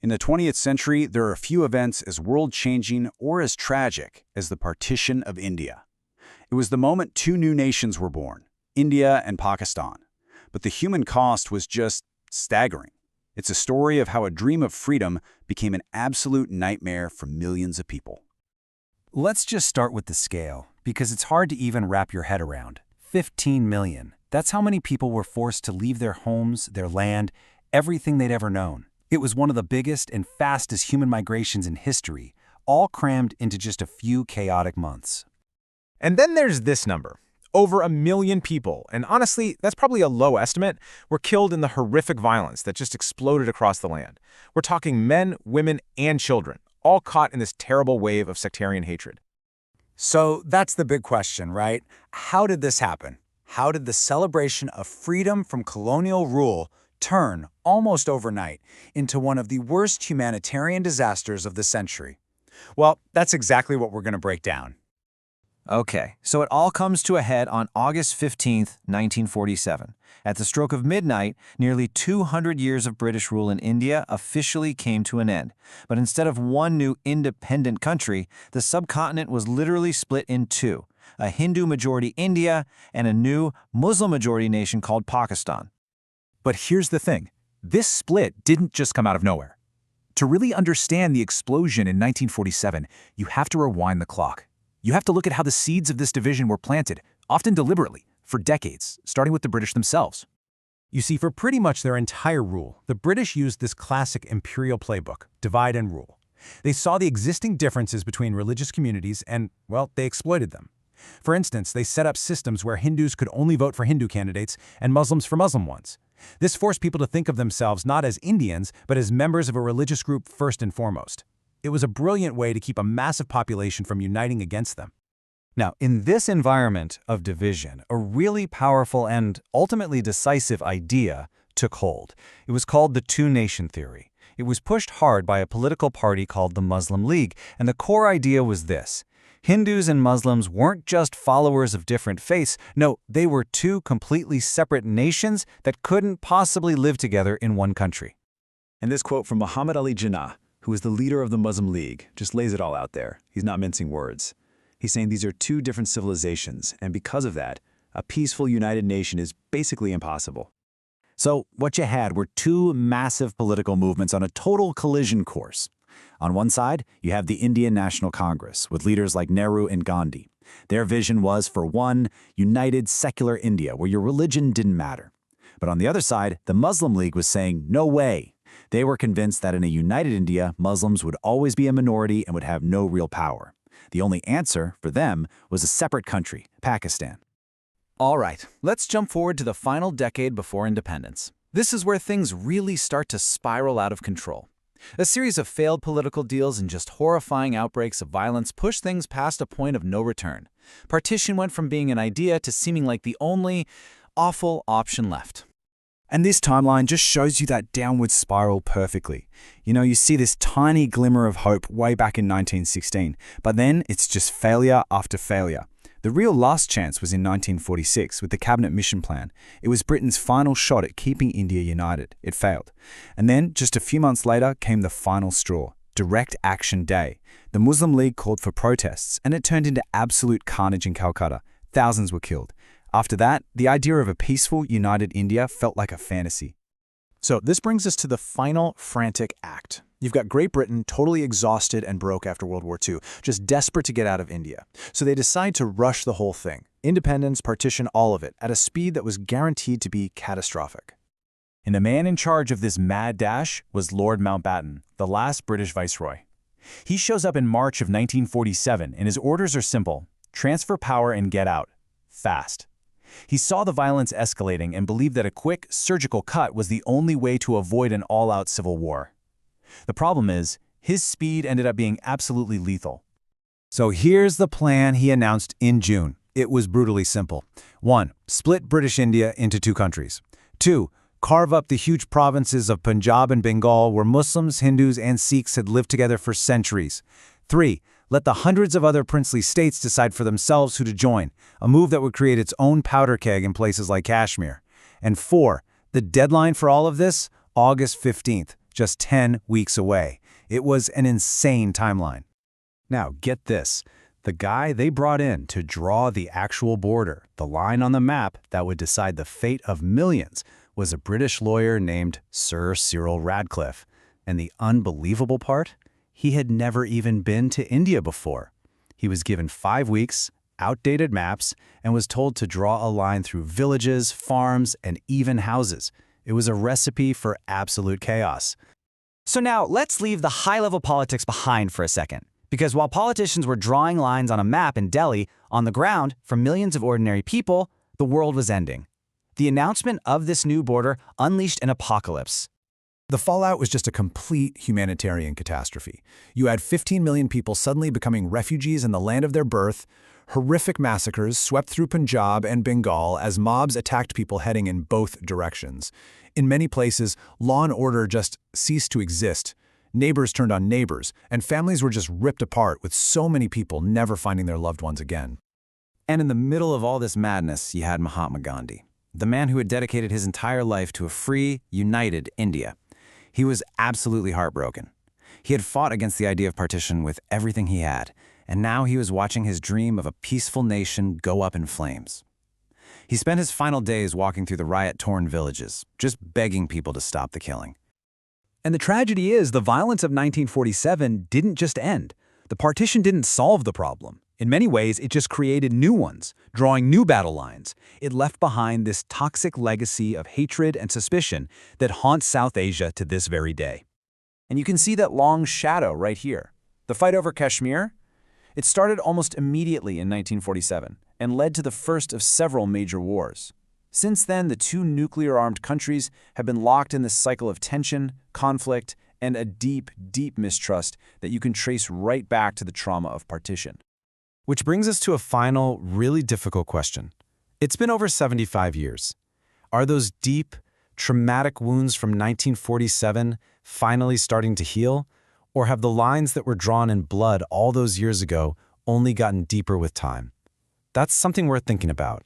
In the 20th century, there are a few events as world-changing or as tragic as the partition of India. It was the moment two new nations were born, India and Pakistan. But the human cost was just staggering. It's a story of how a dream of freedom became an absolute nightmare for millions of people. Let's just start with the scale, because it's hard to even wrap your head around. 15 million. That's how many people were forced to leave their homes, their land, everything they'd ever known. It was one of the biggest and fastest human migrations in history, all crammed into just a few chaotic months. And then there's this number. Over 1 million people, and honestly, that's probably a low estimate, were killed in the horrific violence that just exploded across the land. We're talking men, women, and children, all caught in this terrible wave of sectarian hatred. So that's the big question, right? How did this happen? How did the celebration of freedom from colonial rule turn, almost overnight, into one of the worst humanitarian disasters of the century? Well, that's exactly what we're going to break down. Okay, so it all comes to a head on August 15th, 1947. At the stroke of midnight, nearly 200 years of British rule in India officially came to an end. But instead of one new independent country, the subcontinent was literally split in two, a Hindu-majority India and a new Muslim-majority nation called Pakistan. But here's the thing. This split didn't just come out of nowhere. To really understand the explosion in 1947, you have to rewind the clock. You have to look at how the seeds of this division were planted, often deliberately, for decades, starting with the British themselves. You see, for pretty much their entire rule, the British used this classic imperial playbook, divide and rule. They saw the existing differences between religious communities and, well, they exploited them. For instance, they set up systems where Hindus could only vote for Hindu candidates and Muslims for Muslim ones. This forced people to think of themselves not as Indians, but as members of a religious group first and foremost. It was a brilliant way to keep a massive population from uniting against them. Now, in this environment of division, a really powerful and ultimately decisive idea took hold. It was called the two-nation theory. It was pushed hard by a political party called the Muslim League, and the core idea was this. Hindus and Muslims weren't just followers of different faiths. No, they were two completely separate nations that couldn't possibly live together in one country. And this quote from Muhammad Ali Jinnah, who is the leader of the Muslim League, just lays it all out there. He's not mincing words. He's saying these are two different civilizations, and because of that, a peaceful, united nation is basically impossible. So what you had were two massive political movements on a total collision course. On one side, you have the Indian National Congress, with leaders like Nehru and Gandhi. Their vision was for one united, secular India, where your religion didn't matter. But on the other side, the Muslim League was saying, no way. They were convinced that in a united India, Muslims would always be a minority and would have no real power. The only answer, for them, was a separate country, Pakistan. All right, let's jump forward to the final decade before independence. This is where things really start to spiral out of control. A series of failed political deals and just horrifying outbreaks of violence pushed things past a point of no return. Partition went from being an idea to seeming like the only awful option left. And this timeline just shows you that downward spiral perfectly. You see this tiny glimmer of hope way back in 1916, but then it's just failure after failure. The real last chance was in 1946 with the Cabinet Mission Plan. It was Britain's final shot at keeping India united. It failed. And then, just a few months later, came the final straw, Direct Action Day. The Muslim League called for protests, and it turned into absolute carnage in Calcutta. Thousands were killed. After that, the idea of a peaceful, united India felt like a fantasy. So this brings us to the final frantic act. You've got Great Britain totally exhausted and broke after World War II, just desperate to get out of India. So they decide to rush the whole thing. Independence, partition, all of it, at a speed that was guaranteed to be catastrophic. And the man in charge of this mad dash was Lord Mountbatten, the last British viceroy. He shows up in March of 1947, and his orders are simple: transfer power and get out. Fast. He saw the violence escalating and believed that a quick, surgical cut was the only way to avoid an all-out civil war. The problem is, his speed ended up being absolutely lethal. So here's the plan he announced in June. It was brutally simple. 1. Split British India into two countries. 2. Carve up the huge provinces of Punjab and Bengal where Muslims, Hindus, and Sikhs had lived together for centuries. 3. Let the hundreds of other princely states decide for themselves who to join, a move that would create its own powder keg in places like Kashmir. And 4. The deadline for all of this? August 15th, just 10 weeks away. It was an insane timeline. Now, get this. The guy they brought in to draw the actual border, the line on the map that would decide the fate of millions, was a British lawyer named Sir Cyril Radcliffe. And the unbelievable part? He had never even been to India before. He was given 5 weeks, outdated maps, and was told to draw a line through villages, farms, and even houses. It was a recipe for absolute chaos. So now, let's leave the high-level politics behind for a second. Because while politicians were drawing lines on a map in Delhi, on the ground, for millions of ordinary people, the world was ending. The announcement of this new border unleashed an apocalypse. The fallout was just a complete humanitarian catastrophe. You had 15 million people suddenly becoming refugees in the land of their birth. Horrific massacres swept through Punjab and Bengal as mobs attacked people heading in both directions. In many places, law and order just ceased to exist. Neighbors turned on neighbors, and families were just ripped apart, with so many people never finding their loved ones again. And in the middle of all this madness, you had Mahatma Gandhi, the man who had dedicated his entire life to a free, united India. He was absolutely heartbroken. He had fought against the idea of partition with everything he had, and now he was watching his dream of a peaceful nation go up in flames. He spent his final days walking through the riot-torn villages, just begging people to stop the killing. And the tragedy is, the violence of 1947 didn't just end. The partition didn't solve the problem. In many ways, it just created new ones, drawing new battle lines. It left behind this toxic legacy of hatred and suspicion that haunts South Asia to this very day. And you can see that long shadow right here. The fight over Kashmir? It started almost immediately in 1947 and led to the first of several major wars. Since then, the two nuclear-armed countries have been locked in this cycle of tension, conflict, and a deep, deep mistrust that you can trace right back to the trauma of partition. Which brings us to a final, really difficult question. It's been over 75 years. Are those deep, traumatic wounds from 1947 finally starting to heal? Or have the lines that were drawn in blood all those years ago only gotten deeper with time? That's something worth thinking about.